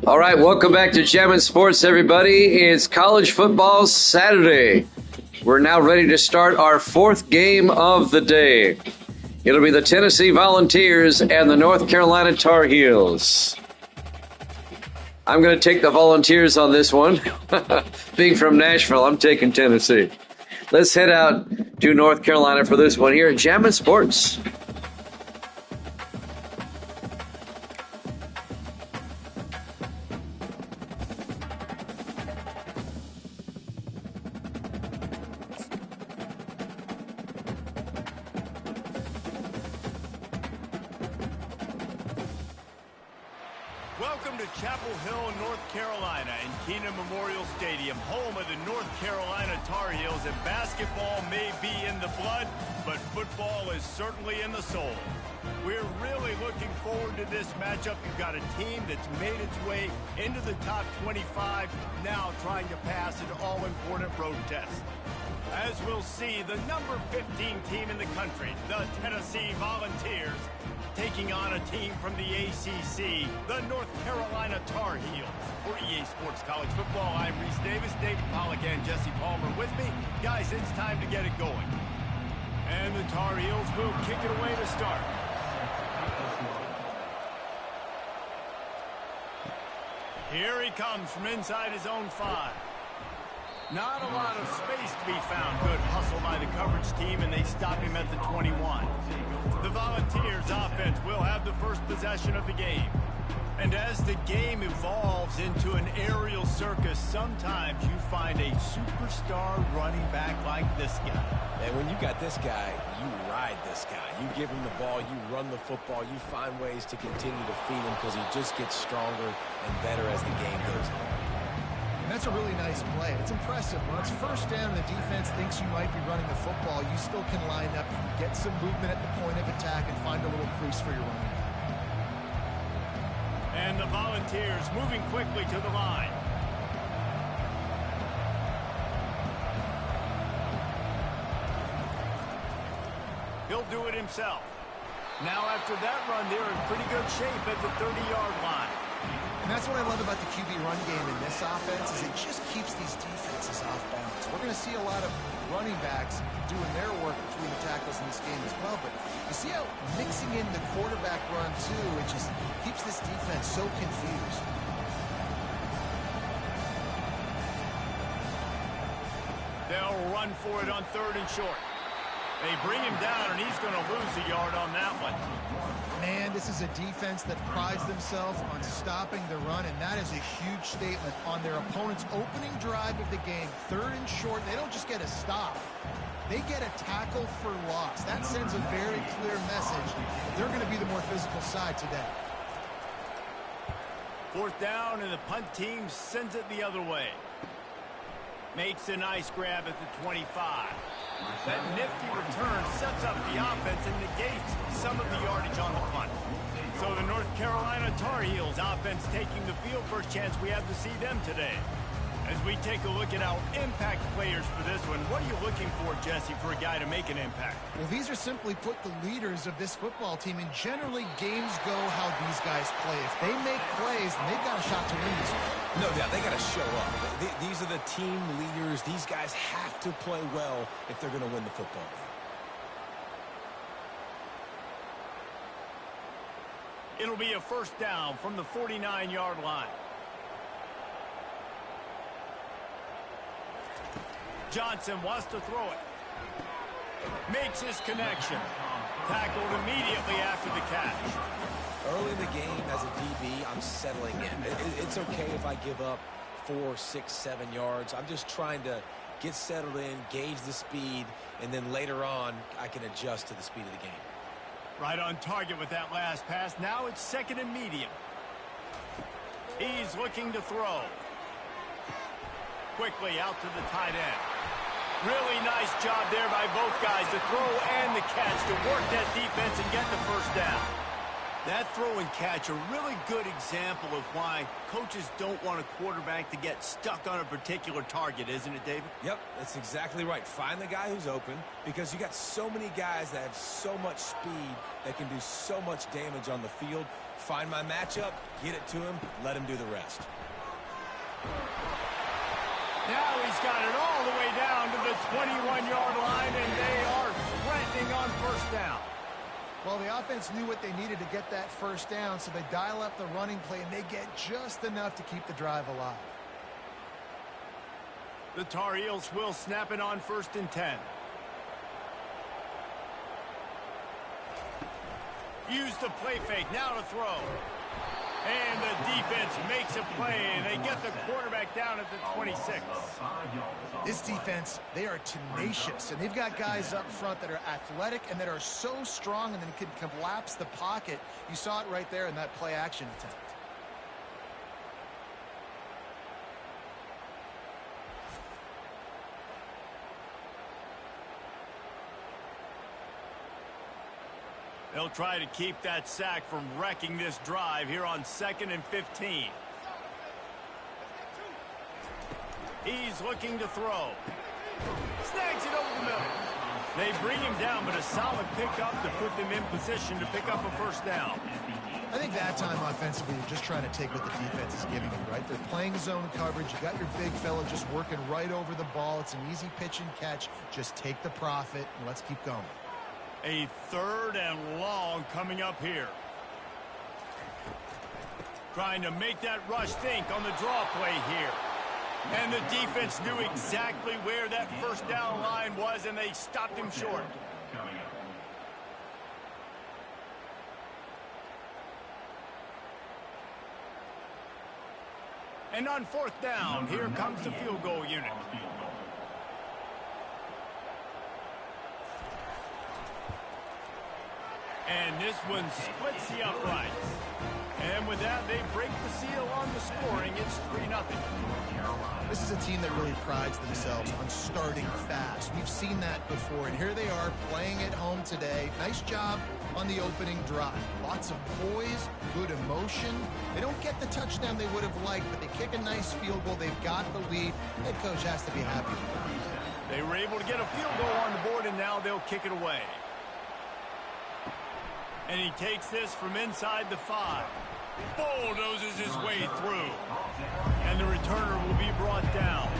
All right, welcome back to Jammin' Sports, everybody. It's college football Saturday. We're now ready to start our fourth game of the day. It'll be the Tennessee Volunteers and the North Carolina Tar Heels. I'm going to take the Volunteers on this one. Being from Nashville, I'm taking Tennessee. Let's head out to North Carolina for this one here at Jammin' Sports. Welcome to Chapel Hill, North Carolina, in Kenan Memorial Stadium, home of the North Carolina Tar Heels. And basketball may be in the blood, but football is certainly in the soul. We're really looking forward to this matchup. You've got a team that's made its way into the top 25, now trying to pass an all-important road test. As we'll see, the number 15 team in the country, the Tennessee Volunteers, taking on a team from the ACC, the North Carolina Tar Heels. For EA Sports College Football, I'm Reese Davis, David Pollack, and Jesse Palmer with me. Guys, it's time to get it going. And the Tar Heels will kick it away to start. Here he comes from inside his own 5. Not a lot of space to be found. Good hustle by the coverage team, and they stop him at the 21. The Volunteers offense will have the first possession of the game. And as the game evolves into an aerial circus, sometimes you find a superstar running back like this guy. And when you got this guy, you ride this guy. You give him the ball, you run the football, you find ways to continue to feed him because he just gets stronger and better as the game goes on. And that's a really nice play. It's impressive. When it's first down and the defense thinks you might be running the football, you still can line up, you can get some movement at the point of attack and find a little crease for your running back. And the Volunteers moving quickly to the line. He'll do it himself. Now after that run, they're in pretty good shape at the 30-yard line. And that's what I love about the QB run game in this offense is it just keeps these defenses off balance. We're going to see a lot of running backs doing their work between the tackles in this game as well. But you see how mixing in the quarterback run, too, it just keeps this defense so confused. They'll run for it on 3rd and short. They bring him down, and he's going to lose a yard on that one. Man, this is a defense that prides themselves on stopping the run, and that is a huge statement on their opponent's opening drive of the game. 3rd and short, they don't just get a stop. They get a tackle for loss. That sends a very clear message that they're going to be the more physical side today. 4th down, and the punt team sends it the other way. Makes a nice grab at the 25. That nifty return sets up the offense and negates some of the yardage on the punt. So the North Carolina Tar Heels offense taking the field. First chance we have to see them today. As we take a look at our impact players for this one, what are you looking for, Jesse, for a guy to make an impact? Well, these are simply put the leaders of this football team, and generally games go how these guys play. If they make plays, then they've got a shot to win this one. No doubt, they got to show up. These are the team leaders. These guys have to play well if they're going to win the football game. It'll be a first down from the 49-yard line. Johnson wants to throw it. Makes his connection. Tackled immediately after the catch. Early in the game, as a DB, I'm settling in. It's okay if I give up 4, 6, 7 yards. I'm just trying to get settled in, gauge the speed, and then later on, I can adjust to the speed of the game. Right on target with that last pass. Now it's 2nd and medium. He's looking to throw. Quickly out to the tight end. Really nice job there by both guys, the throw and the catch, to work that defense and get the first down. That throw and catch, a really good example of why coaches don't want a quarterback to get stuck on a particular target, isn't it, David? Yep, that's exactly right. Find the guy who's open, because you got so many guys that have so much speed that can do so much damage on the field. Find my matchup, get it to him, let him do the rest. Now he's got it all the way down to the 21-yard line, and they are threatening on first down. Well, the offense knew what they needed to get that first down, so they dial up the running play, and they get just enough to keep the drive alive. The Tar Heels will snap it on 1st and 10. Use the play fake, now to throw. And the defense makes a play, and they get the quarterback down at the 26. This defense, they are tenacious, and they've got guys up front that are athletic and that are so strong and then can collapse the pocket. You saw it right there in that play-action attempt. They'll try to keep that sack from wrecking this drive here on 2nd and 15. He's looking to throw. Snags it over the middle. They bring him down, but a solid pickup to put them in position to pick up a first down. I think that time offensively, you're just trying to take what the defense is giving you, right? They're playing zone coverage. You got your big fella just working right over the ball. It's an easy pitch and catch. Just take the profit, and let's keep going. A 3rd and long coming up here. Trying to make that rush think on the draw play here. And the defense knew exactly where that first down line was, and they stopped him short. And on 4th down, here comes the field goal unit. And this one splits the uprights. And with that, they break the seal on the scoring. It's 3-0. This is a team that really prides themselves on starting fast. We've seen that before, and here they are playing at home today. Nice job on the opening drive. Lots of poise, good emotion. They don't get the touchdown they would have liked, but they kick a nice field goal. They've got the lead. Head coach has to be happy with that. They were able to get a field goal on the board, and now they'll kick it away. And he takes this from inside the 5. Bulldozes his way through. And the returner will be brought down.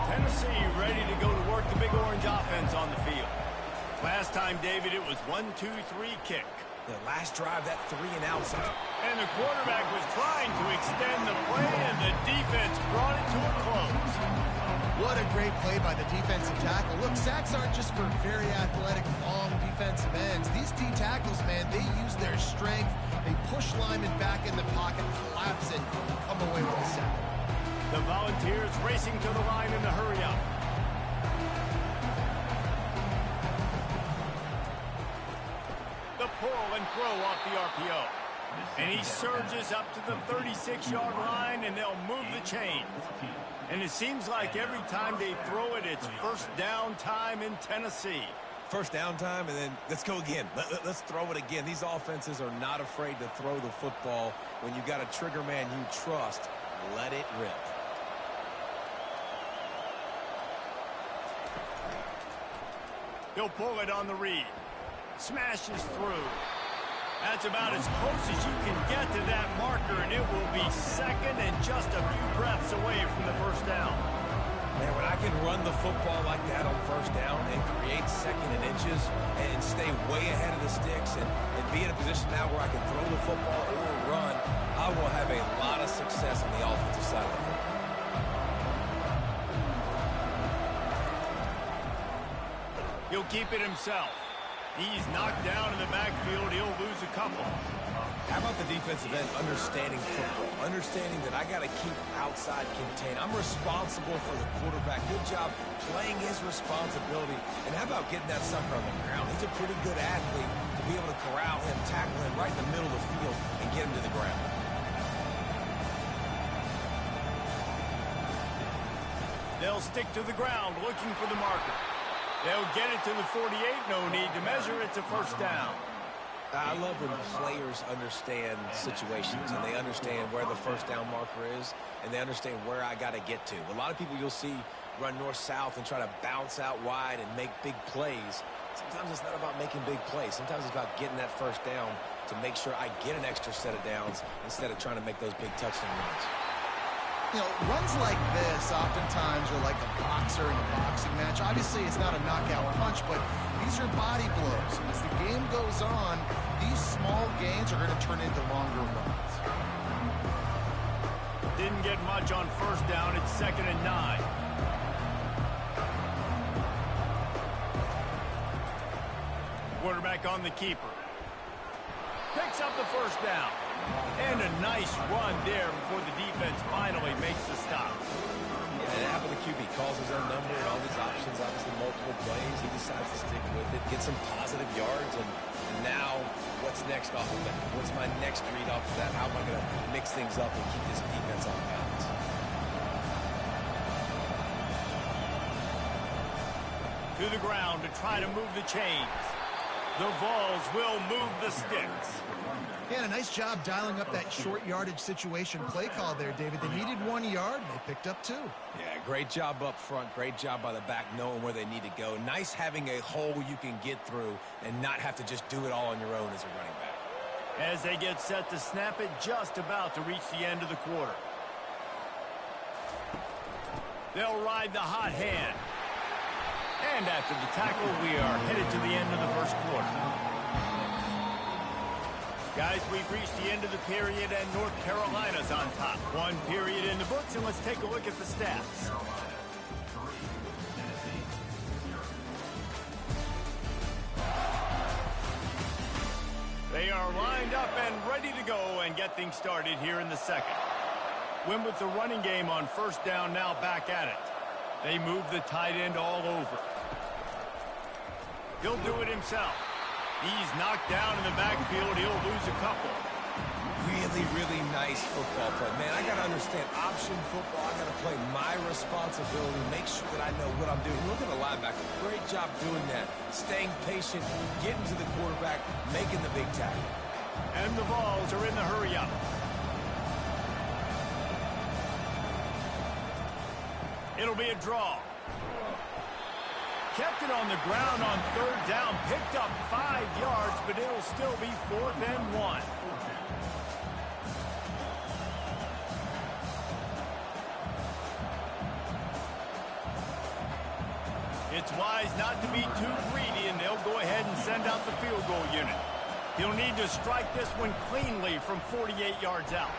Tennessee ready to go to work the Big Orange offense on the field. Last time, David, it was 1-2-3 kick. The last drive, that 3-and-out. And the quarterback was trying to extend the play, and the defense brought it to a close. What a great play by the defensive tackle. Look, sacks aren't just for very athletic, long defensive ends. These D tackles, man, they use their strength. They push linemen back in the pocket, collapse it, come away with a sack. The Volunteers racing to the line in the hurry-up. The pull and throw off the RPO. And he surges up to the 36-yard line, and they'll move the chain. And it seems like every time they throw it, it's first down time in Tennessee. First down time, and then let's go again. Let's throw it again. These offenses are not afraid to throw the football. When you got a trigger man you trust, let it rip. He'll pull it on the read. Smashes through. That's about as close as you can get to that marker, and it will be 2nd and just a few breaths away from the first down. Man, when I can run the football like that on first down and create 2nd and inches and stay way ahead of the sticks and be in a position now where I can throw the football or run, I will have a lot of success on the offensive side of the football. He'll keep it himself. He's knocked down in the backfield. He'll lose a couple. How about the defensive end understanding football? Understanding that I got to keep outside contained. I'm responsible for the quarterback. Good job playing his responsibility. And how about getting that sucker on the ground? He's a pretty good athlete to be able to corral him, tackle him right in the middle of the field, and get him to the ground. They'll stick to the ground looking for the marker. They'll get it to the 48. No need to measure. It's a first down. I love when players understand situations and they understand where the first down marker is and they understand where I got to get to. A lot of people you'll see run north-south and try to bounce out wide and make big plays. Sometimes it's not about making big plays. Sometimes it's about getting that first down to make sure I get an extra set of downs instead of trying to make those big touchdown runs. You know, runs like this oftentimes are like a boxer in a boxing match. Obviously, it's not a knockout punch, but these are body blows. And as the game goes on, these small gains are going to turn into longer runs. Didn't get much on first down. It's 2nd and 9. Quarterback on the keeper. Picks up the first down. And a nice run there before the defense finally makes the stop. Yeah, it happened to QB. Calls his own number and all these options, obviously multiple plays. He decides to stick with it, get some positive yards, and now what's next off of that? What's my next read off of that? How am I going to mix things up and keep this defense on balance? To the ground to try to move the chains. The Vols will move the sticks. Yeah, a nice job dialing up that short yardage situation play call there, David. They needed 1 yard, and they picked up 2. Yeah, great job up front. Great job by the back knowing where they need to go. Nice having a hole you can get through and not have to just do it all on your own as a running back. As they get set to snap it, just about to reach the end of the quarter. They'll ride the hot hand. And after the tackle, we are headed to the end of the first quarter. Guys, we've reached the end of the period, and North Carolina's on top. 1 period in the books, and let's take a look at the stats. They are lined up and ready to go and get things started here in the second. Win with the running game on first down, now back at it. They move the tight end all over. He'll do it himself. He's knocked down in the backfield. He'll lose a couple. Really, really nice football play. Man, I got to understand option football. I got to play my responsibility, make sure that I know what I'm doing. Look at the linebacker. Great job doing that. Staying patient, getting to the quarterback, making the big tackle. And the Vols are in the hurry up. It'll be a draw. Kept it on the ground on third down. Picked up 5 yards, but it'll still be 4th and 1. It's wise not to be too greedy, and they'll go ahead and send out the field goal unit. He'll need to strike this one cleanly from 48 yards out.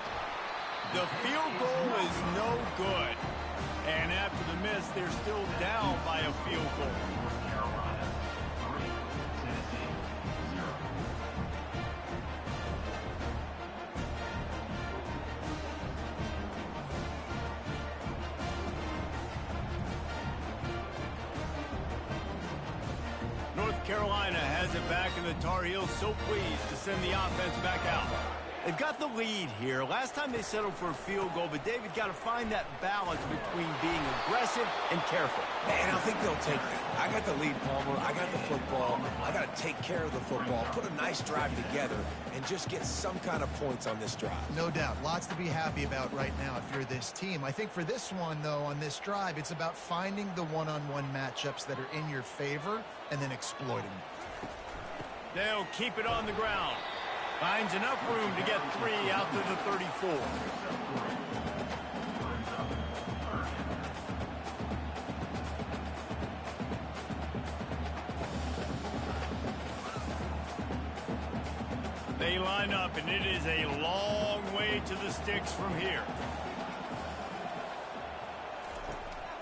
The field goal is no good. And after the miss, they're still down by a field goal. North Carolina has it back, and the Tar Heels so pleased to send the offense back out. They've got the lead here. Last time they settled for a field goal, but David got to find that balance between being aggressive and careful. Man, I think they'll take that. I got the lead, Palmer. I got the football. I got to take care of the football, put a nice drive together, and just get some kind of points on this drive. No doubt. Lots to be happy about right now if you're this team. I think for this one, though, on this drive, it's about finding the one-on-one matchups that are in your favor and then exploiting them. They'll keep it on the ground. Finds enough room to get 3 out to the 34. They line up, and it is a long way to the sticks from here.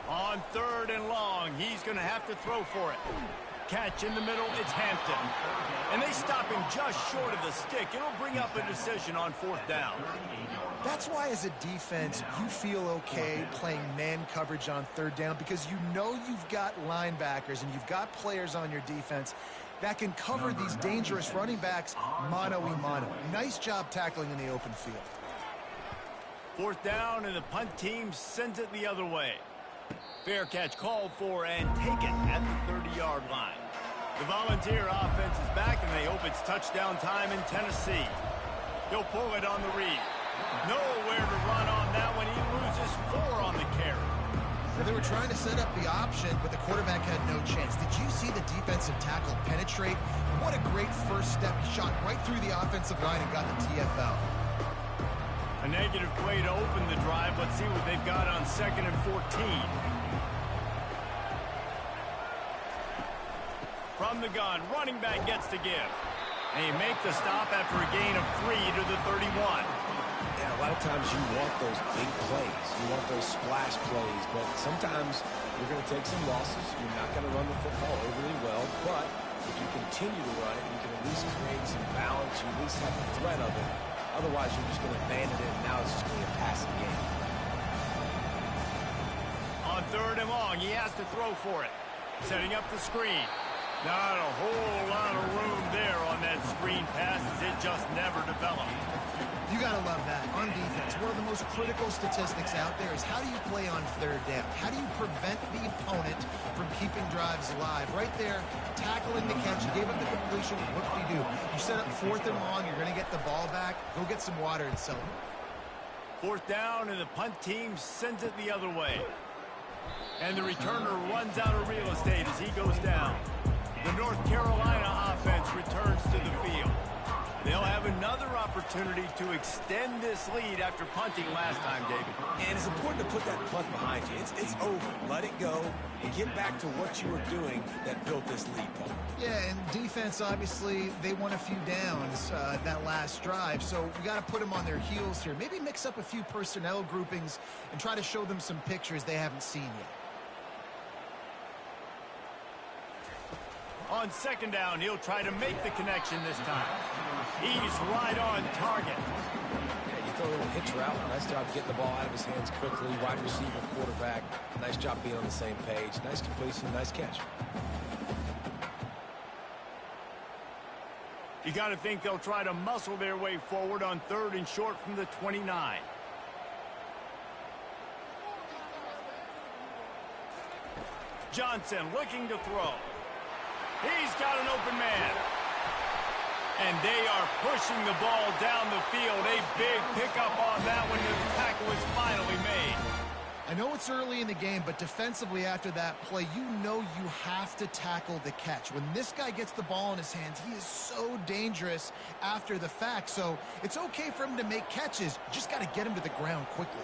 On 3rd and long, he's going to have to throw for it. Catch in the middle, it's Hampton. And they stop him just short of the stick. It'll bring up a decision on 4th down. That's why as a defense, you feel okay playing man coverage on 3rd down because you know you've got linebackers and you've got players on your defense that can cover these dangerous running backs mano-a-mano. Nice job tackling in the open field. 4th down, and the punt team sends it the other way. Fair catch called for and taken at the 30-yard line. The Volunteer offense is back, and they hope it's touchdown time in Tennessee. He'll pull it on the read. Nowhere to run on that one. He loses 4 on the carry. Well, they were trying to set up the option, but the quarterback had no chance. Did you see the defensive tackle penetrate? What a great first step. He shot right through the offensive line and got the TFL. A negative play to open the drive. Let's see what they've got on 2nd and 14. From the gun, running back gets to give. And he make the stop after a gain of 3 to the 31. Yeah, a lot of times you want those big plays. You want those splash plays, but sometimes you're going to take some losses. You're not going to run the football overly well, but if you continue to run it, you can at least create some balance. You at least have the threat of it. Otherwise, you're just going to abandon it, and now it's just going to be a passing game. On 3rd and long, he has to throw for it. Setting up the screen. Not a whole lot of room there on that screen pass, as it just never developed. You got to love that. On defense, one of the most critical statistics out there is how do you play on 3rd down? How do you prevent the opponent from keeping drives alive? Right there, tackling the catch. You gave up the completion. What do you do? You set up 4th and long. You're going to get the ball back. Go get some water and celebrate. 4th down, and the punt team sends it the other way. And the returner runs out of real estate as he goes down. The North Carolina offense returns to the field. They'll have another opportunity to extend this lead after punting last time, David. And it's important to put that punt behind you. It's over. Let it go and get back to what you were doing that built this lead, Paul. Yeah, and defense, obviously, they won a few downs that last drive, so we got to put them on their heels here. Maybe mix up a few personnel groupings and try to show them some pictures they haven't seen yet. On 2nd down, he'll try to make the connection this time. He's right on target. Yeah, you throw a little hitch route. Nice job getting the ball out of his hands quickly. Wide receiver, quarterback. Nice job being on the same page. Nice completion, nice catch. You got to think they'll try to muscle their way forward on 3rd and short from the 29. Johnson looking to throw. He's got an open man. And they are pushing the ball down the field. A big pickup on that one, and the tackle is finally made. I know it's early in the game, but defensively after that play, you know you have to tackle the catch. When this guy gets the ball in his hands, he is so dangerous after the fact. So it's okay for him to make catches. You just got to get him to the ground quickly.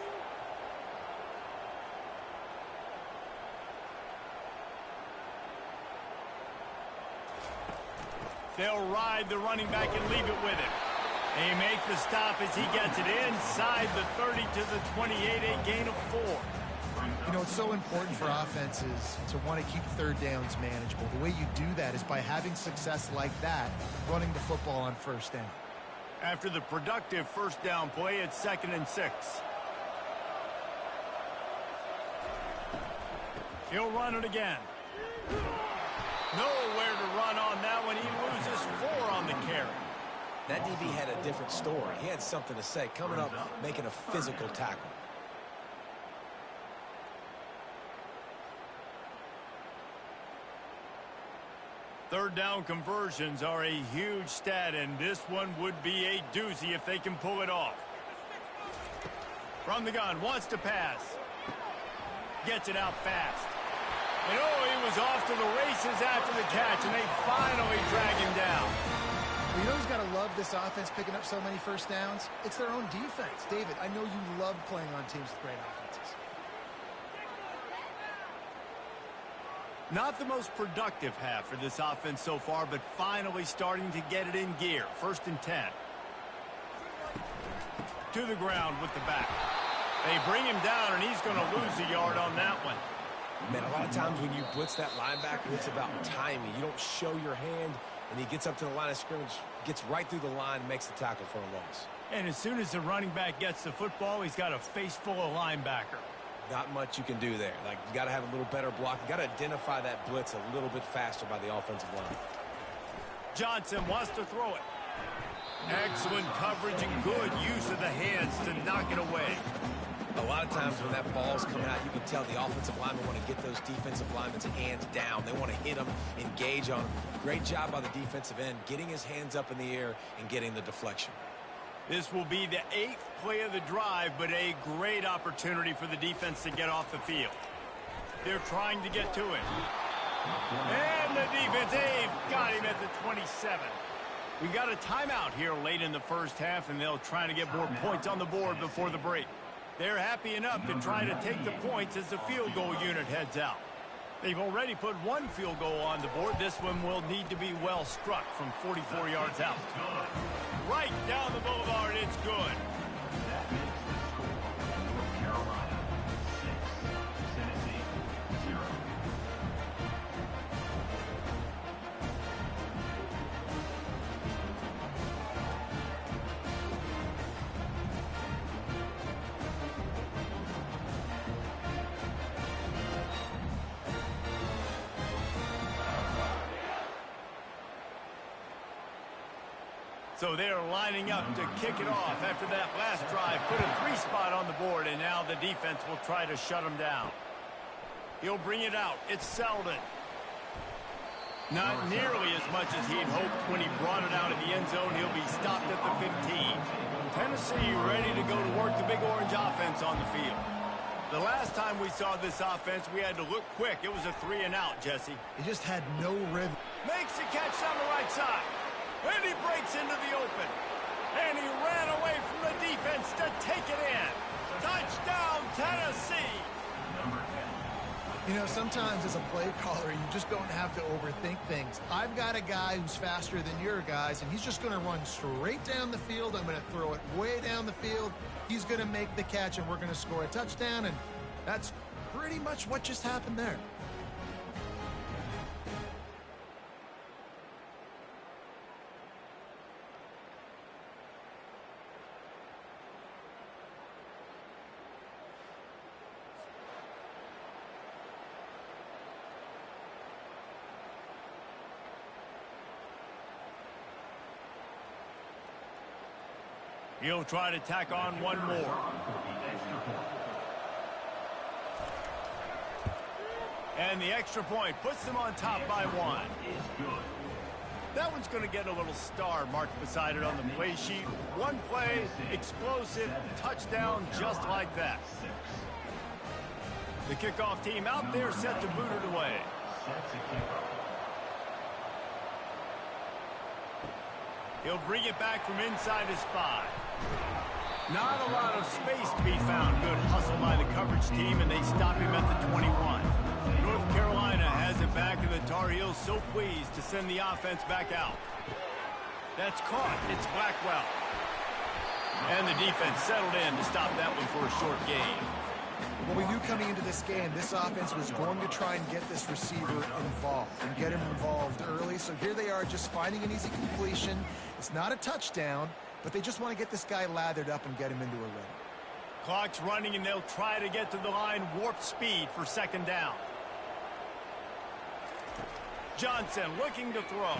They'll ride the running back and leave it with him. They make the stop as he gets it inside the 30 to the 28, a gain of 4. You know, it's so important for offenses to want to keep 3rd downs manageable. The way you do that is by having success like that, running the football on 1st down. After the productive 1st down play, it's 2nd and 6. He'll run it again. Nowhere to run on that one. He loses 4 on the carry. That DB had a different story. He had something to say. Coming up, making a physical tackle. Third down conversions are a huge stat, and this one would be a doozy if they can pull it off. From the gun, wants to pass. Gets it out fast. And he was off to the races after the catch, and they finally drag him down. Well, you know who's got to love this offense picking up so many 1st downs? It's their own defense. David, I know you love playing on teams with great offenses. Not the most productive half for this offense so far, but finally starting to get it in gear. 1st and 10. To the ground with the back. They bring him down, and he's going to lose a yard on that one. Man, a lot of times when you blitz that linebacker, it's about timing. You don't show your hand, and he gets up to the line of scrimmage, gets right through the line, and makes the tackle for a loss. And as soon as the running back gets the football, he's got a face full of linebacker. Not much you can do there. Like, you got to have a little better block. You got to identify that blitz a little bit faster by the offensive line. Johnson wants to throw it. Excellent coverage and good use of the hands to knock it away. A lot of times when that ball's coming out, you can tell the offensive linemen want to get those defensive linemen's hands down. They want to hit them, engage on them. Great job by the defensive end, getting his hands up in the air and getting the deflection. This will be the 8th play of the drive, but a great opportunity for the defense to get off the field. They're trying to get to him. And the defense, they've got him at the 27. We got a timeout here late in the first half, and they'll try to get more points on the board before the break. They're happy enough to try to take the points as the field goal unit heads out. They've already put one field goal on the board. This one will need to be well struck from 44 yards out. Right down the boulevard, it's good. So they're lining up to kick it off after that last drive. Put a 3-spot on the board, and now the defense will try to shut them down. He'll bring it out. It's Selden. Not nearly as much as he'd hoped when he brought it out of the end zone. He'll be stopped at the 15. Tennessee ready to go to work the Big Orange offense on the field. The last time we saw this offense, we had to look quick. It was a 3-and-out, Jesse. He just had no rhythm. Makes the catch on the right side. And he breaks into the open. And he ran away from the defense to take it in. Touchdown, Tennessee. You know, sometimes as a play caller, you just don't have to overthink things. I've got a guy who's faster than your guys, and he's just going to run straight down the field. I'm going to throw it way down the field. He's going to make the catch, and we're going to score a touchdown. And that's pretty much what just happened there. He'll try to tack on one more. And the extra point puts them on top by 1. That one's going to get a little star marked beside it on the play sheet. One play, explosive, touchdown, just like that. The kickoff team out there set to boot it away. He'll bring it back from inside his 5. Not a lot of space to be found. Good hustle by the coverage team, and they stop him at the 21. North Carolina has it back, and the Tar Heels so pleased to send the offense back out. That's caught. It's Blackwell. And the defense settled in to stop that one for a short gain. Well, we knew coming into this game, this offense was going to try and get this receiver involved and get him involved early. So here they are just finding an easy completion. It's not a touchdown, but they just want to get this guy lathered up and get him into a rhythm. Clock's running, and they'll try to get to the line, warp speed for second down. Johnson looking to throw.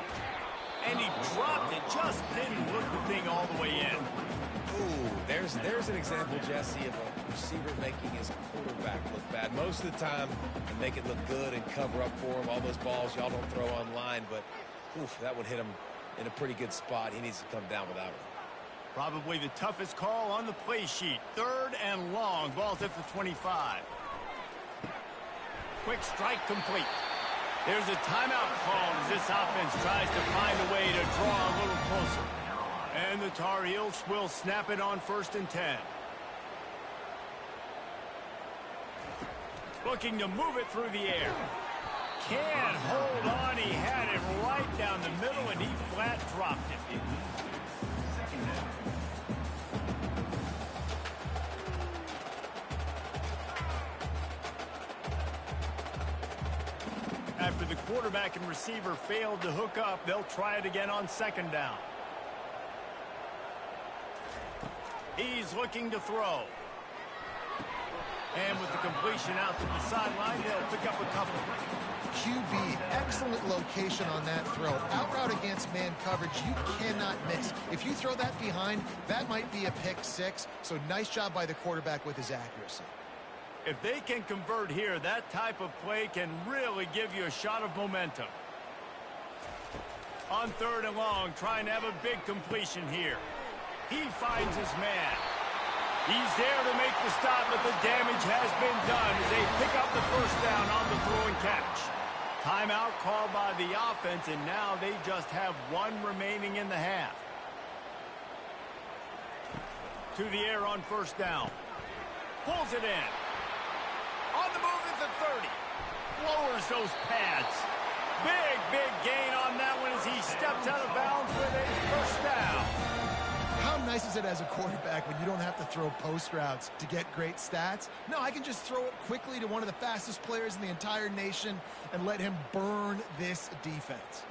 And he dropped it, just didn't look the thing all the way in. Ooh, there's an example, Jesse, of a receiver making his quarterback look bad. Most of the time, they make it look good and cover up for him. All those balls y'all don't throw online, but oof, that would hit him in a pretty good spot. He needs to come down with that one. Probably the toughest call on the play sheet. 3rd and long. Ball's at the 25. Quick strike complete. There's a timeout called as this offense tries to find a way to draw a little closer. And the Tar Heels will snap it on 1st and 10. Looking to move it through the air. Can't hold on. He had it right down the middle, and he flat dropped it. After the quarterback and receiver failed to hook up, they'll try it again on 2nd down. He's looking to throw. And with the completion out to the sideline, they'll pick up a couple. QB, excellent location on that throw. Out route against man coverage, you cannot miss. If you throw that behind, that might be a pick six. So nice job by the quarterback with his accuracy. If they can convert here, that type of play can really give you a shot of momentum. On 3rd and long, trying to have a big completion here. He finds his man. He's there to make the stop, but the damage has been done as they pick up the first down on the throw and catch. Timeout called by the offense, and now they just have one remaining in the half. To the air on 1st down. Pulls it in. On the move at the 30. Lowers those pads. Big gain on that one as he steps out of bounds with a first down. How nice is it as a quarterback when you don't have to throw post routes to get great stats? No, I can just throw it quickly to one of the fastest players in the entire nation and let him burn this defense.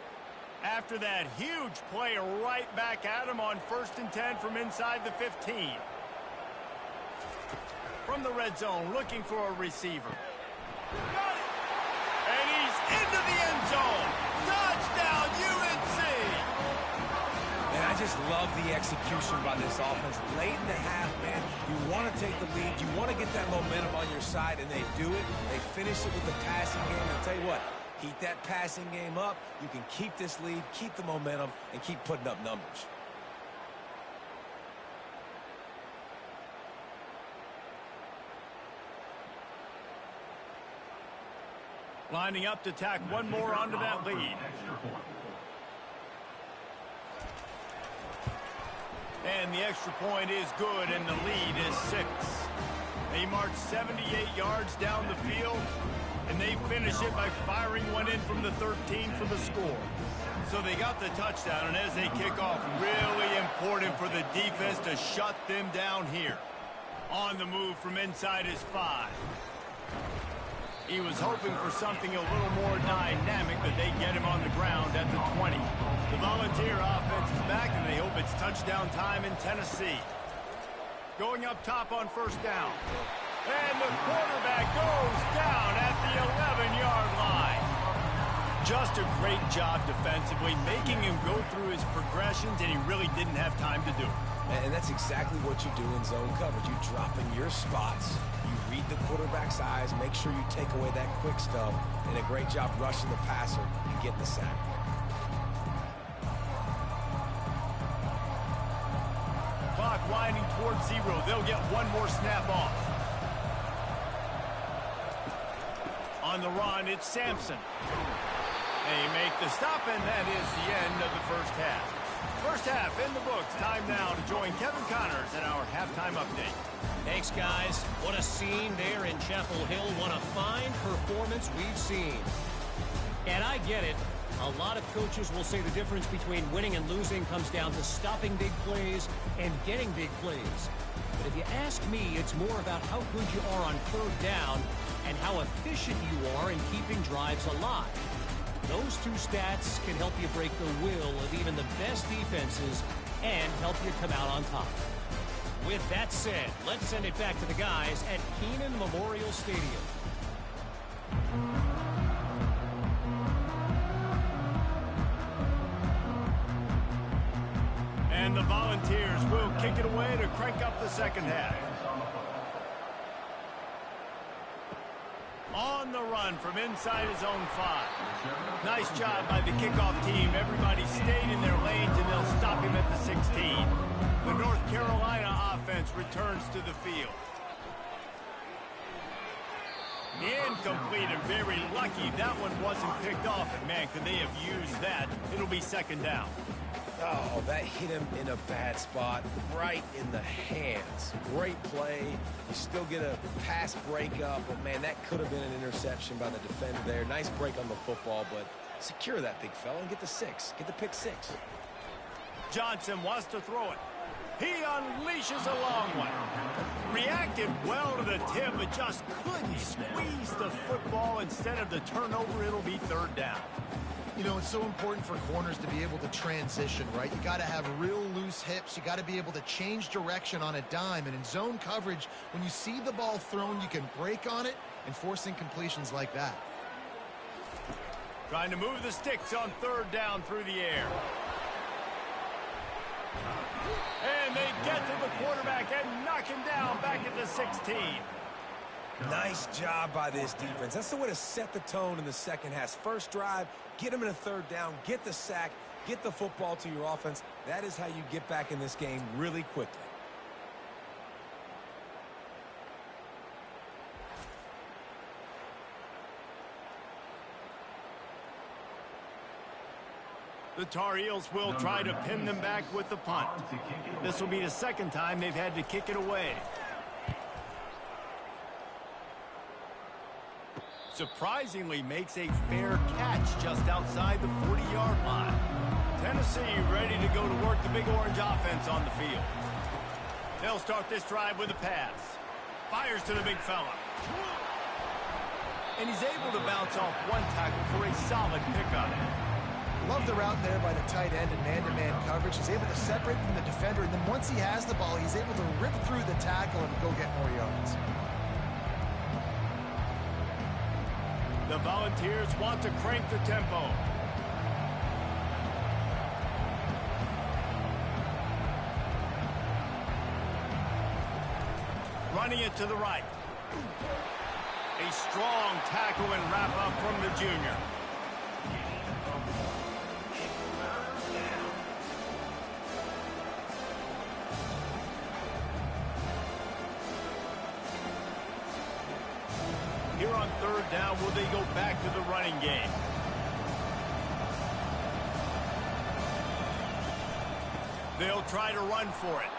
After that huge play right back at him on 1st and 10 from inside the 15. From the red zone, looking for a receiver. Got it! And he's into the end zone. Touchdown, UNC! Man, I just love the execution by this offense. Late in the half, man, you want to take the lead. You want to get that momentum on your side, and they do it. They finish it with the passing game. I'll tell you what, keep that passing game up. You can keep this lead, keep the momentum, and keep putting up numbers. Lining up to tack one more onto that lead. And the extra point is good, and the lead is 6. They march 78 yards down the field, and they finish it by firing one in from the 13 for the score. So they got the touchdown, and as they kick off, really important for the defense to shut them down here. On the move from inside is 5. He was hoping for something a little more dynamic, but they get him on the ground at the 20. The Volunteer offense is back, and they hope it's touchdown time in Tennessee. Going up top on 1st down. And the quarterback goes down at the 11-yard line. Just a great job defensively, making him go through his progressions, and he really didn't have time to do it. And that's exactly what you do in zone coverage. You drop in your spots. Read the quarterback's eyes, make sure you take away that quick stuff, and a great job rushing the passer and getting the sack. Clock winding towards 0. They'll get one more snap off. On the run, it's Sampson. They make the stop, and that is the end of the first half. First half in the books. Time now to join Kevin Connors in our halftime update. Thanks, guys. What a scene there in Chapel Hill. What a fine performance we've seen. And I get it. A lot of coaches will say the difference between winning and losing comes down to stopping big plays and getting big plays. But if you ask me, it's more about how good you are on 3rd down and how efficient you are in keeping drives alive. Those two stats can help you break the will of even the best defenses and help you come out on top. With that said, let's send it back to the guys at Kenan Memorial Stadium. And the Volunteers will kick it away to crank up the second half. On the run from inside his own 5. Nice job by the kickoff team. Everybody stayed in their lanes, and they'll stop him at the 16. The North Carolina offense returns to the field. Incomplete, and very lucky that one wasn't picked off. And man, could they have used that? It'll be 2nd down. Oh, that hit him in a bad spot, right in the hands. Great play. You still get a pass breakup, but man, that could have been an interception by the defender there. Nice break on the football, but secure that big fella and get the 6. Get the pick 6. Johnson wants to throw it. He unleashes a long one. Reacted well to the tip, but just couldn't squeeze the football. Instead of the turnover, it'll be 3rd down. You know, it's so important for corners to be able to transition, right? You got to have real loose hips. You got to be able to change direction on a dime. And in zone coverage, when you see the ball thrown, you can break on it and force incompletions like that. Trying to move the sticks on third down through the air. And they get to the quarterback and knock him down back at the 16. Nice job by this defense. That's the way to set the tone in the second half. First drive, get them in a third down, get the sack, get the football to your offense. That is how you get back in this game really quickly. The Tar Heels will try to pin them back with the punt. This will be the second time they've had to kick it away. Surprisingly makes a fair catch just outside the 40-yard line. Tennessee ready to go to work the Big Orange offense on the field. They'll start this drive with a pass. Fires to the big fella. And he's able to bounce off one tackle for a solid pickup. Love the route there by the tight end in man-to-man coverage. He's able to separate from the defender, and then once he has the ball, he's able to rip through the tackle and go get more yards. The Volunteers want to crank the tempo. Running it to the right. A strong tackle and wrap up from the junior. Here on third down, will they go back to the running game? They'll try to run for it.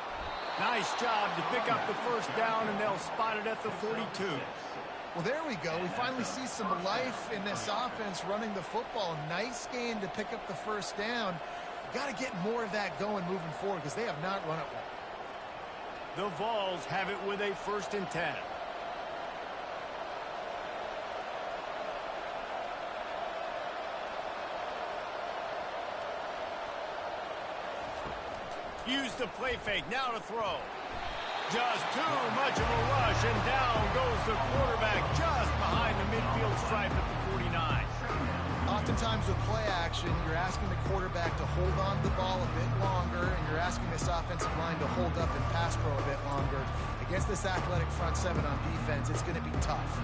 Nice job to pick up the first down, and they'll spot it at the 42. Well, there we go. We finally see some life in this offense running the football. Nice game to pick up the first down. Got to get more of that going moving forward because they have not run it well. The Vols have it with a 1st and 10. Use the play fake, now to throw. Just too much of a rush, and down goes the quarterback just behind the midfield stripe at the 49. Oftentimes with play action, you're asking the quarterback to hold on to the ball a bit longer, and you're asking this offensive line to hold up and pass pro a bit longer. Against this athletic front seven on defense, it's going to be tough.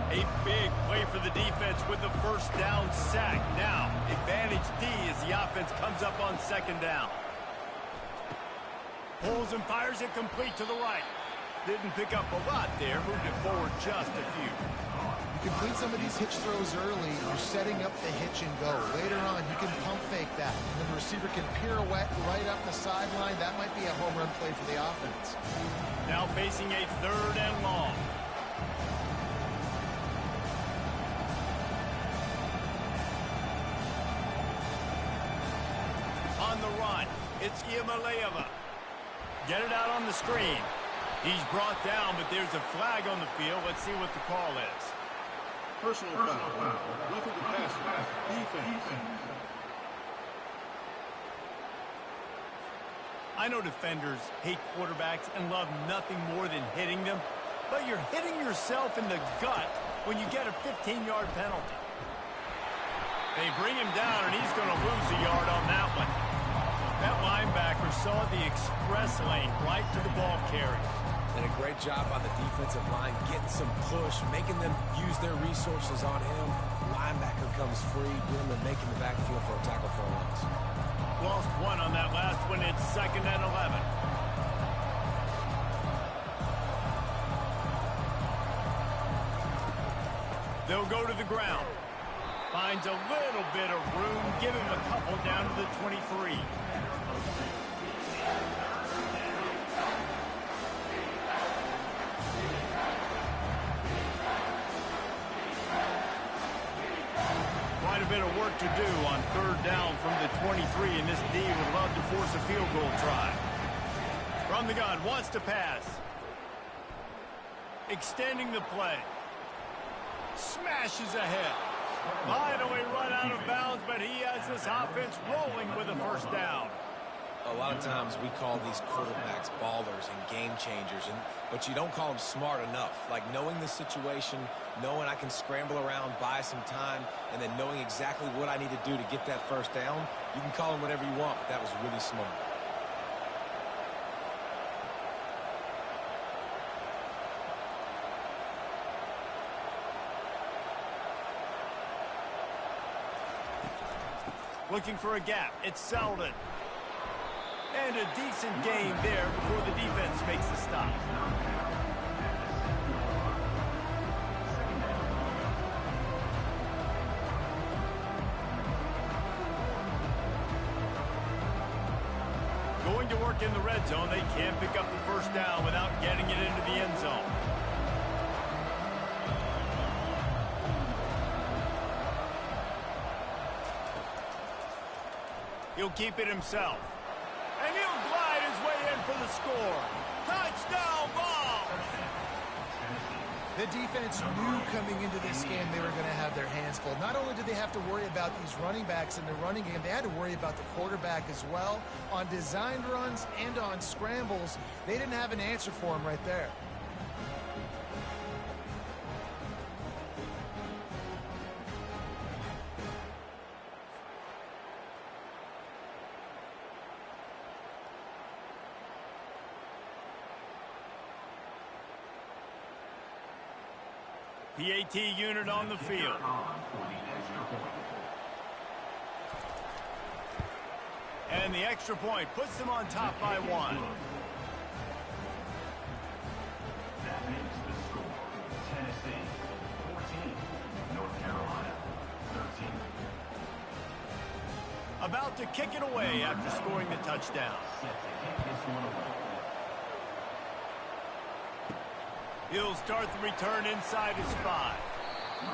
A big play for the defense with the first down sack. Now, advantage D as the offense comes up on 2nd down. Pulls and fires it complete to the right. Didn't pick up a lot there, moved it forward just a few. You complete some of these hitch throws early, you're setting up the hitch and go. Later on, you can pump fake that. And the receiver can pirouette right up the sideline. That might be a home run play for the offense. Now facing a 3rd and long. On the run, it's Iamaleava. Get it out on the screen. He's brought down, but there's a flag on the field. Let's see what the call is. Personal foul. Roughing the passer. Defense. I know defenders hate quarterbacks and love nothing more than hitting them, but you're hitting yourself in the gut when you get a 15-yard penalty. They bring him down, and he's going to lose a yard on that one. That linebacker saw the express lane right to the ball carrier. Did a great job on the defensive line, getting some push, making them use their resources on him. Linebacker comes free, Grim, and making the backfield for a tackle for a loss. Lost one on that last one. It's 2nd and 11. They'll go to the ground. Finds a little bit of room. Give him a couple down to the 23. Quite a bit of work to do on 3rd down from the 23, and this D would love to force a field goal try. From the gun, wants to pass. Extending the play. Smashes ahead. Finally run out of bounds, but he has this offense rolling with a first down. A lot of times we call these quarterbacks ballers and game changers, but you don't call them smart enough. Like knowing the situation, knowing I can scramble around, buy some time, and then knowing exactly what I need to do to get that first down. You can call them whatever you want, but that was really smart. Looking for a gap. It's Selden. And a decent game there before the defense makes the stop. Going to work in the red zone. They can't pick up the first down without getting it into the end zone. He'll keep it himself. And he'll glide his way in for the score. Touchdown ball! The defense knew coming into this game they were going to have their hands full. Not only did they have to worry about these running backs in the running game, they had to worry about the quarterback as well. On designed runs and on scrambles, they didn't have an answer for him right there. PAT unit on the field. And the extra point puts them on top by 1. That makes the score Tennessee 14, North Carolina 13. About to kick it away after scoring the touchdown. Set to kick this one away. He'll start the return inside his 5.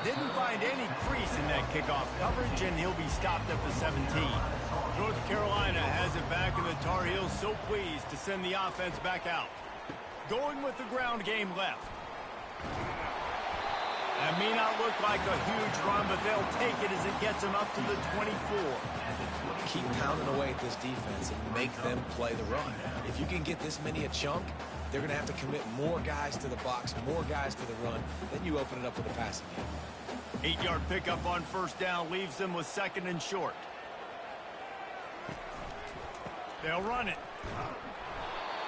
Didn't find any crease in that kickoff coverage, and he'll be stopped at the 17. North Carolina has it back, and the Tar Heels so pleased to send the offense back out. Going with the ground game left. That may not look like a huge run, but they'll take it as it gets them up to the 24. Keep pounding away at this defense and make them play the run. If you can get this many a chunk, they're going to have to commit more guys to the box, more guys to the run. Then you open it up for the passing game. 8-yard pickup on first down leaves them with 2nd and short. They'll run it.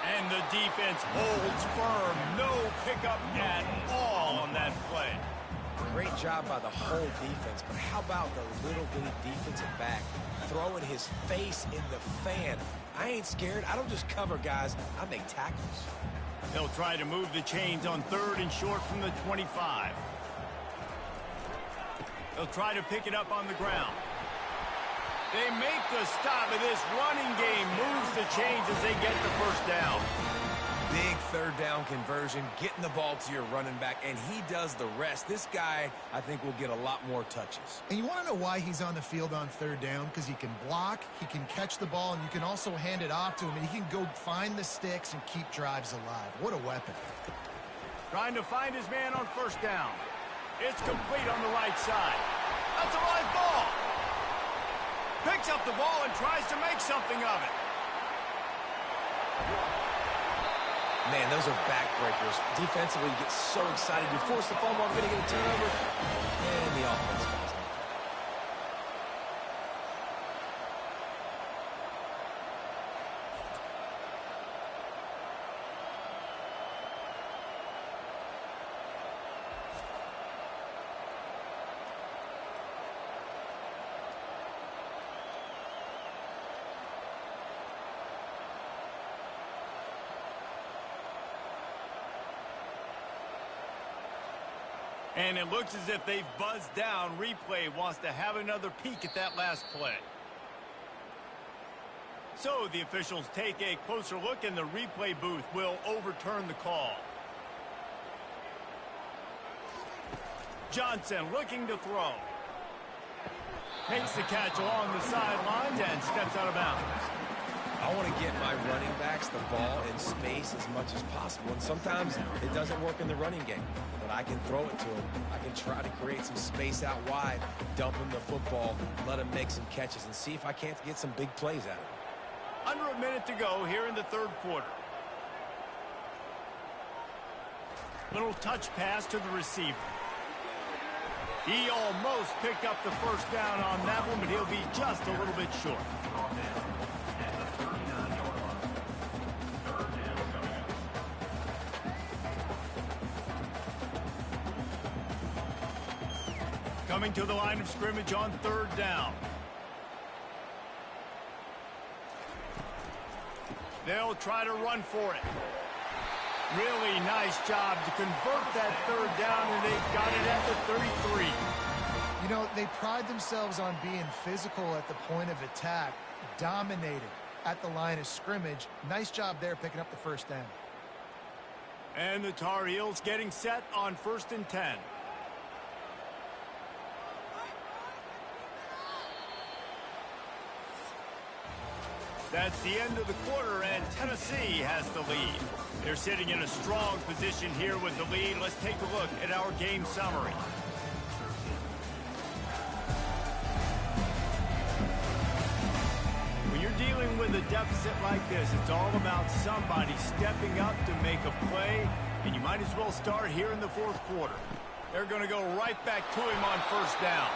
And the defense holds firm. No pickup at all on that play. Great job by the whole defense, but how about the little bitty defensive back throwing his face in the fan? I ain't scared. I don't just cover guys. I make tackles. They'll try to move the chains on 3rd and short from the 25. They'll try to pick it up on the ground. They make the stop, and this running game moves the chains as they get the first down. Big 3rd down conversion, getting the ball to your running back, and he does the rest. This guy, I think, will get a lot more touches. And you want to know why he's on the field on 3rd down? Because he can block, he can catch the ball, and you can also hand it off to him, and he can go find the sticks and keep drives alive. What a weapon. Trying to find his man on first down. It's complete on the right side. That's a live ball. Picks up the ball and tries to make something of it. Man, those are backbreakers. Defensively, you get so excited. You force the fumble, I'm going to get a turnover. And the offense falls off. And it looks as if they've buzzed down. Replay wants to have another peek at that last play. So the officials take a closer look, and the replay booth will overturn the call. Johnson looking to throw. Makes the catch along the sidelines and steps out of bounds. I want to get my running backs the ball in space as much as possible. And sometimes it doesn't work in the running game, but I can throw it to him. I can try to create some space out wide, dump him the football, let him make some catches, and see if I can't get some big plays out of him. Under a minute to go here in the third quarter. Little touch pass to the receiver. He almost picked up the first down on that one, but he'll be just a little bit short. Coming to the line of scrimmage on third down. They'll try to run for it. Really nice job to convert that third down, and they've got it at the 33. You know, they pride themselves on being physical at the point of attack, dominated at the line of scrimmage. Nice job there picking up the first down. And the Tar Heels getting set on 1st and 10. That's the end of the quarter, and Tennessee has the lead. They're sitting in a strong position here with the lead. Let's take a look at our game summary. When you're dealing with a deficit like this, it's all about somebody stepping up to make a play, and you might as well start here in the fourth quarter. They're going to go right back to him on first down.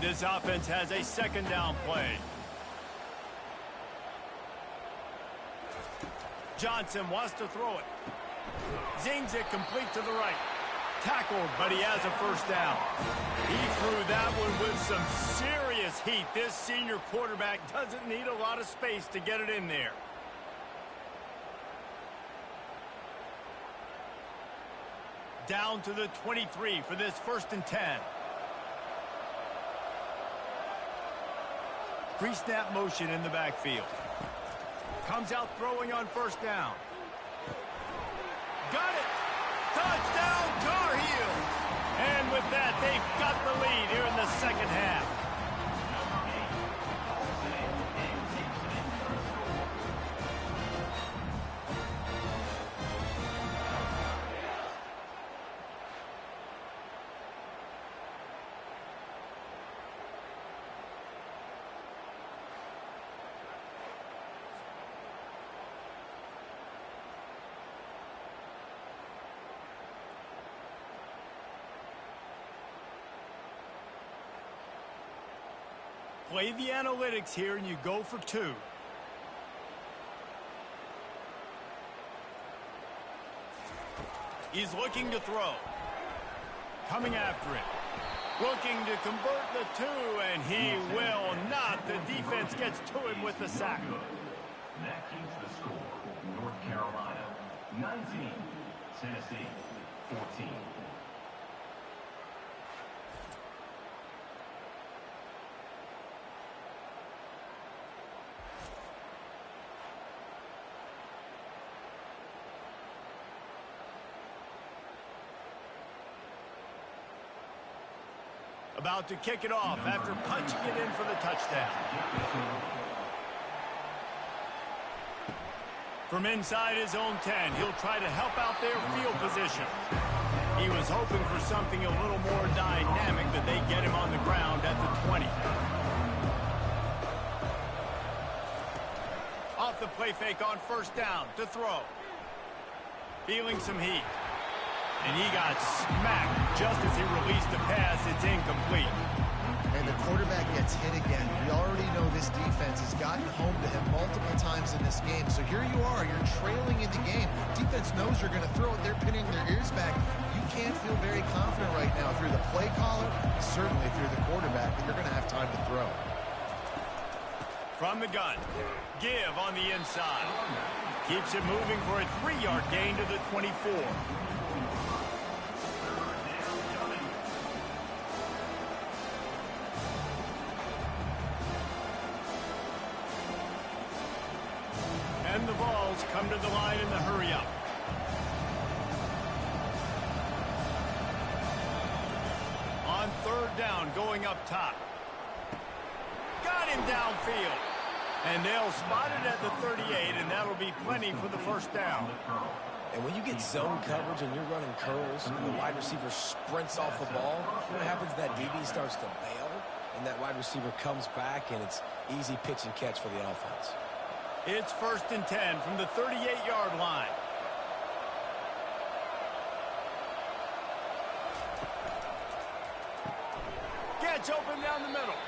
This offense has a second down play. Johnson wants to throw it. Zings it complete to the right. Tackled, but he has a first down. He threw that one with some serious heat. This senior quarterback doesn't need a lot of space to get it in there. Down to the 23 for this 1st and 10. Pre-snap motion in the backfield. Comes out throwing on first down. Got it! Touchdown, Tar Heels! And with that, they've got the lead here in the second half. Play the analytics here, and you go for 2. He's looking to throw. Coming after it. Looking to convert the 2, and he will not. The defense gets to him with the sack. That keeps the score. North Carolina 19, Tennessee 14. About to kick it off after punching it in for the touchdown. From inside his own 10, he'll try to help out their field position. He was hoping for something a little more dynamic, but they get him on the ground at the 20. Off the play fake on first down to throw. Feeling some heat. And he got smacked just as he released the pass. It's incomplete. And the quarterback gets hit again. We already know this defense has gotten home to him multiple times in this game. So here you are. You're trailing in the game. Defense knows you're going to throw it. They're pinning their ears back. You can't feel very confident right now if you're the play caller, certainly if you're the quarterback, that you're going to have time to throw. From the gun. Give on the inside. Keeps it moving for a 3-yard gain to the 24. And the Vols come to the line in the hurry-up. On third down, going up top. Got him downfield. And they'll spot it at the 38, and that'll be plenty for the first down. And when you get zone coverage and you're running curls and the wide receiver sprints off the ball, what happens? That DB starts to bail, and that wide receiver comes back, and it's easy pitch and catch for the offense. It's 1st and 10 from the 38-yard line. Gets open down the middle.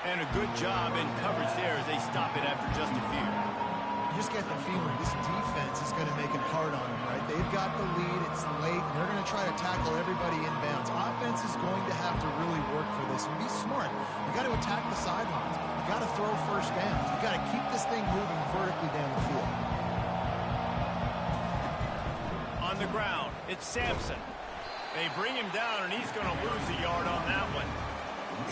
And a good job in coverage there as they stop it after just a few. You just get the feeling this defense is going to make it hard on them, right? They've got the lead. It's late, and they're going to try to tackle everybody inbounds. Offense is going to have to really work for this and be smart. You got to attack the sidelines. You got to throw first downs. You got to keep this thing moving vertically down the field. On the ground, it's Sampson. They bring him down, and he's going to lose a yard on that one.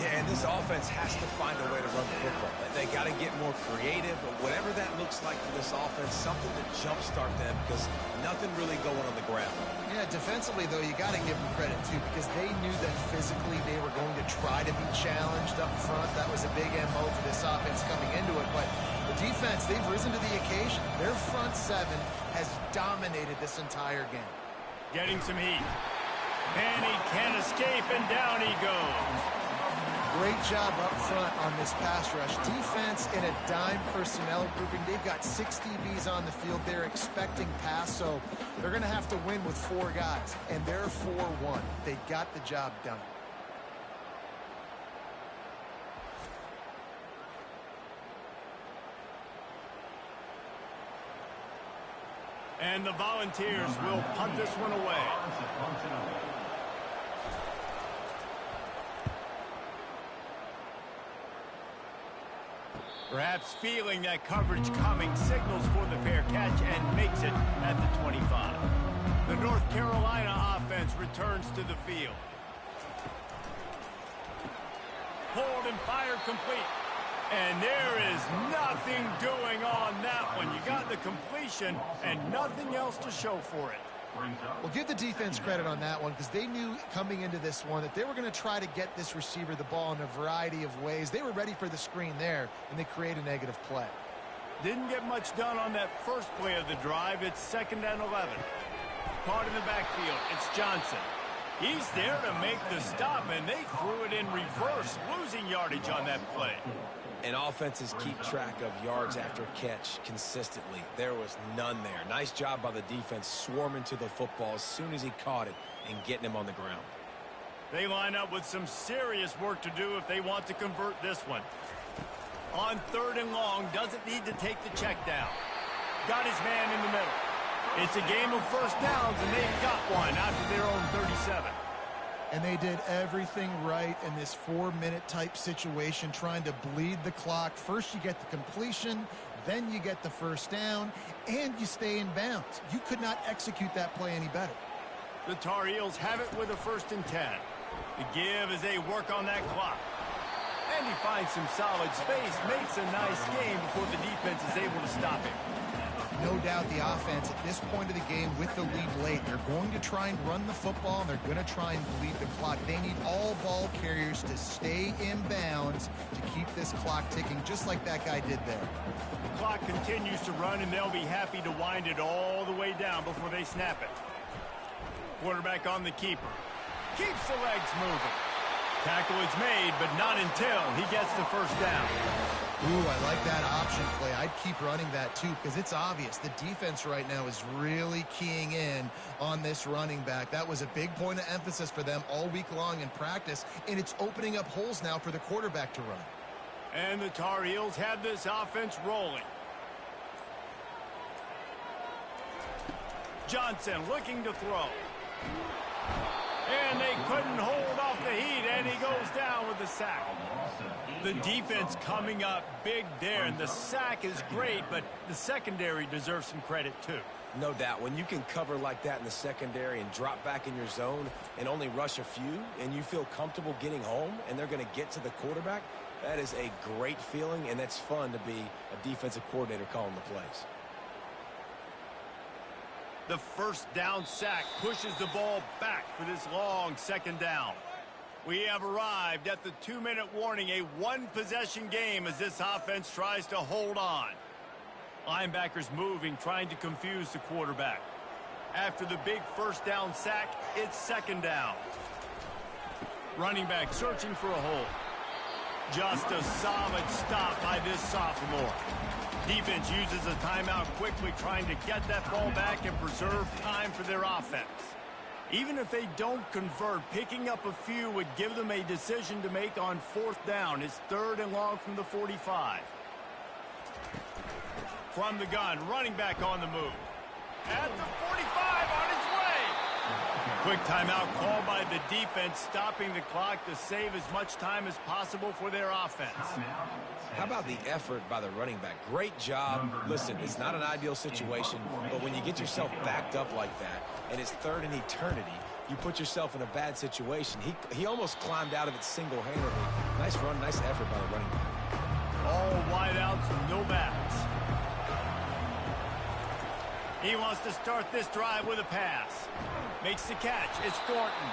Yeah, and this offense has to find a way to run the football. They got to get more creative, but whatever that looks like for this offense, something to jumpstart them because nothing really going on the ground. Yeah, defensively, though, you got to give them credit, too, because they knew that physically they were going to try to be challenged up front. That was a big MO for this offense coming into it, but the defense, they've risen to the occasion. Their front seven has dominated this entire game. Getting some heat. And he can't escape, and down he goes. Great job up front on this pass rush. Defense in a dime personnel grouping. They've got 6 DBs on the field. They're expecting pass, so they're going to have to win with 4 guys, and they're 4-1. They got the job done. And the Volunteers will punt this one away. Perhaps feeling that coverage coming, signals for the fair catch and makes it at the 25. The North Carolina offense returns to the field. Pulled and fired complete. And there is nothing doing on that one. You got the completion and nothing else to show for it. Well, give the defense credit on that one because they knew coming into this one that they were going to try to get this receiver the ball in a variety of ways. They were ready for the screen there, and they create a negative play. Didn't get much done on that first play of the drive. It's 2nd and 11. Caught in the backfield. It's Johnson. He's there to make the stop, and they threw it in reverse, losing yardage on that play. And offenses keep track of yards after catch consistently. There was none there. Nice job by the defense swarming to the football as soon as he caught it and getting him on the ground. They line up with some serious work to do if they want to convert this one. On 3rd and long, doesn't need to take the check down. Got his man in the middle. It's a game of first downs, and they've got one after their own 37. And they did everything right in this 4-minute type situation, trying to bleed the clock. First you get the completion, then you get the first down, and you stay in bounds. You could not execute that play any better. The Tar Heels have it with a 1st and 10. The give as they work on that clock. And he finds some solid space, makes a nice game before the defense is able to stop him. No doubt the offense at this point of the game with the lead late, they're going to try and run the football, and they're going to try and bleed the clock. They need all ball carriers to stay in bounds to keep this clock ticking, just like that guy did there. The clock continues to run, and they'll be happy to wind it all the way down before they snap it. Quarterback on the keeper. Keeps the legs moving. Tackle is made, but not until he gets the first down. Ooh, I like that option play. I'd keep running that too because it's obvious the defense right now is really keying in on this running back. That was a big point of emphasis for them all week long in practice, and it's opening up holes now for the quarterback to run. And the Tar Heels have this offense rolling. Johnson looking to throw. And they couldn't hold off the heat, and he goes down with the sack. The defense coming up big there, and the sack is great, but the secondary deserves some credit too. No doubt. When you can cover like that in the secondary and drop back in your zone and only rush a few, and you feel comfortable getting home, and they're going to get to the quarterback, that is a great feeling, and that's fun to be a defensive coordinator calling the plays. The first down sack pushes the ball back for this long second down. We have arrived at the 2-minute warning, a one-possession game as this offense tries to hold on. Linebackers moving, trying to confuse the quarterback. After the big first down sack, it's second down. Running back searching for a hole. Just a solid stop by this sophomore. Defense uses a timeout quickly, trying to get that ball back and preserve time for their offense. Even if they don't convert, picking up a few would give them a decision to make on fourth down. It's 3rd and long from the 45. From the gun, running back on the move. At the 45, on his way. Quick timeout called by the defense, stopping the clock to save as much time as possible for their offense. How about the effort by the running back? Great job. Listen, it's not an ideal situation, but when you get yourself backed up like that, and it's 3rd and eternity, you put yourself in a bad situation. He almost climbed out of it single-handedly. Nice run, nice effort by the running back. All wideouts, no backs. He wants to start this drive with a pass. Makes the catch. It's Thornton.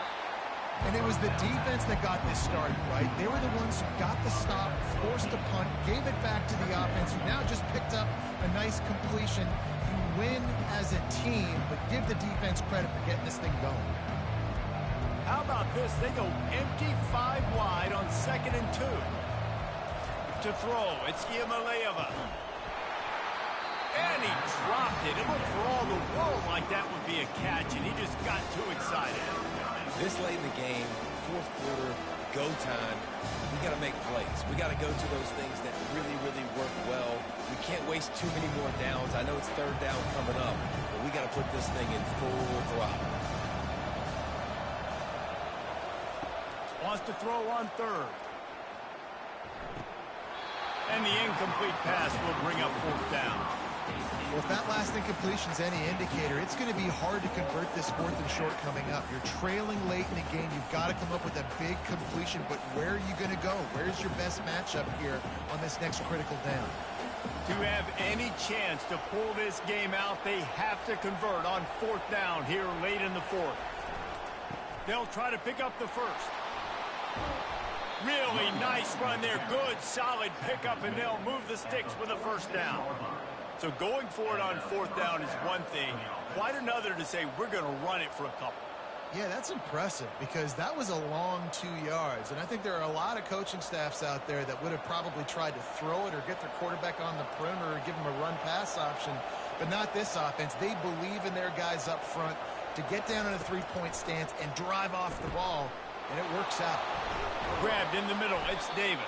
And it was the defense that got this started, right? They were the ones who got the stop, forced a punt, gave it back to the offense, who now just picked up a nice completion. You win as a team, but give the defense credit for getting this thing going. How about this? They go empty 5 wide on 2nd and 2. To throw, it's Iamaleava. And he dropped it. It looked for all the world like that would be a catch, and he just got too excited. This late in the game, 4th quarter, go time, we got to make plays. We got to go to those things that really, really work well. We can't waste too many more downs. I know it's 3rd down coming up, but we got to put this thing in full throttle. Wants to throw on 3rd. And the incomplete pass will bring up 4th down. Well, if that last incompletion is any indicator, it's going to be hard to convert this 4th and short coming up. You're trailing late in the game. You've got to come up with a big completion, but where are you going to go? Where's your best matchup here on this next critical down? To have any chance to pull this game out, they have to convert on 4th down here late in the 4th. They'll try to pick up the first. Really nice run there. Good, solid pickup, and they'll move the sticks with a first down. So going for it on 4th down is one thing. Quite another to say we're going to run it for a couple. Yeah, that's impressive because that was a long 2 yards. And I think there are a lot of coaching staffs out there that would have probably tried to throw it or get their quarterback on the perimeter or give them a run-pass option. But not this offense. They believe in their guys up front to get down in a three-point stance and drive off the ball, and it works out. Grabbed in the middle. It's Davis.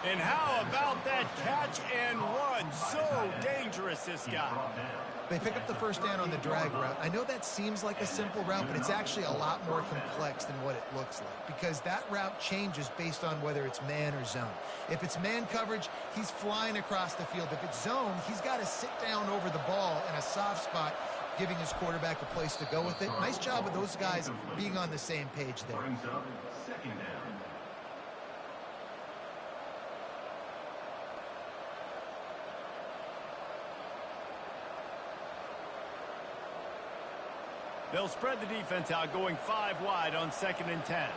And how about that catch and run? So dangerous, this guy. They pick up the first down on the drag route. I know that seems like a simple route, but it's actually a lot more complex than what it looks like because that route changes based on whether it's man or zone. If it's man coverage, he's flying across the field. If it's zone, he's got to sit down over the ball in a soft spot, giving his quarterback a place to go with it. Nice job of those guys being on the same page there. Brings up 2nd down. They'll spread the defense out, going 5 wide on 2nd and 10.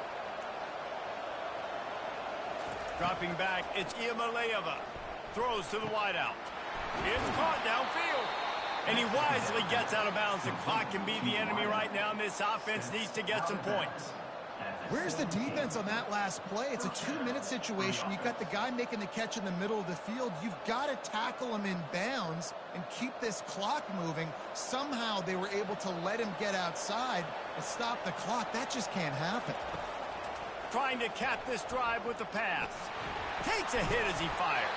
Dropping back, it's Iamaleava. Throws to the wideout. It's caught downfield. And he wisely gets out of bounds. The clock can be the enemy right now, and this offense needs to get some points. Where's the defense on that last play? It's a 2-minute situation. You've got the guy making the catch in the middle of the field. You've got to tackle him in bounds and keep this clock moving. Somehow they were able to let him get outside and stop the clock. That just can't happen. Trying to cap this drive with the pass. Takes a hit as he fires.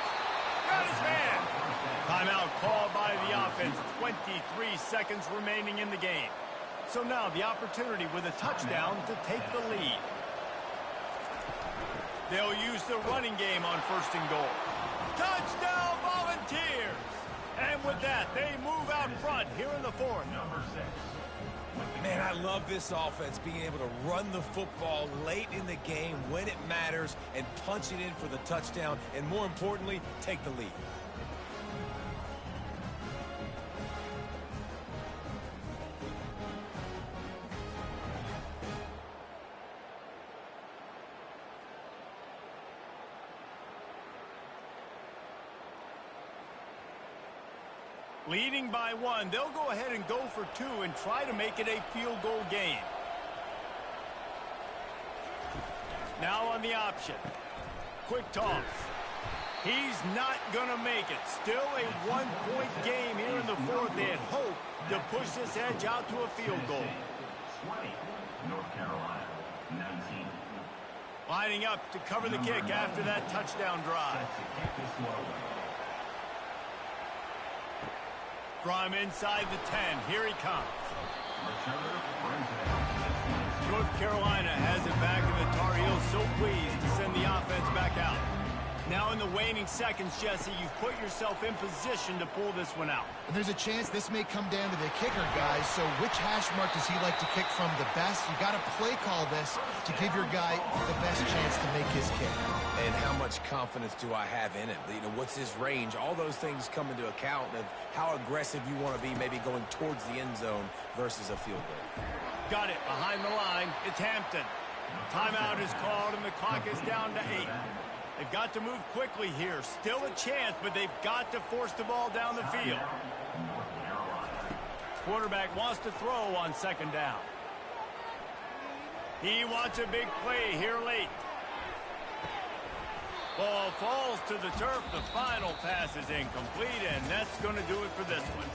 Got his man. Timeout called by the offense. 23 seconds remaining in the game. So now the opportunity with a touchdown to take the lead. They'll use the running game on 1st and goal. Touchdown Volunteers! And with that, they move out front here in the 4th. Number 6. Man, I love this offense being able to run the football late in the game when it matters and punch it in for the touchdown and, more importantly, take the lead. Leading by 1, they'll go ahead and go for 2 and try to make it a field goal game. Now on the option. Quick toss. He's not going to make it. Still a 1-point game here in the 4th. They had hoped to push this edge out to a field goal. 20, North Carolina, 19. Lining up to cover the kick after that touchdown drive. From inside the 10, here he comes. North Carolina has it back, and the Tar Heels so pleased to send the offense back out. Now in the waning seconds, Jesse, you've put yourself in position to pull this one out. And there's a chance this may come down to the kicker, guys. So which hash mark does he like to kick from the best? You got to play call this to give your guy the best chance to make his kick. And how much confidence do I have in it? You know, what's his range? All those things come into account of how aggressive you want to be, maybe going towards the end zone versus a field goal. Got it behind the line. It's Hampton. Timeout is called, and the clock is down to 8. They've got to move quickly here. Still a chance, but they've got to force the ball down the field. Quarterback wants to throw on 2nd down. He wants a big play here late. Ball falls to the turf. The final pass is incomplete, and that's going to do it for this one.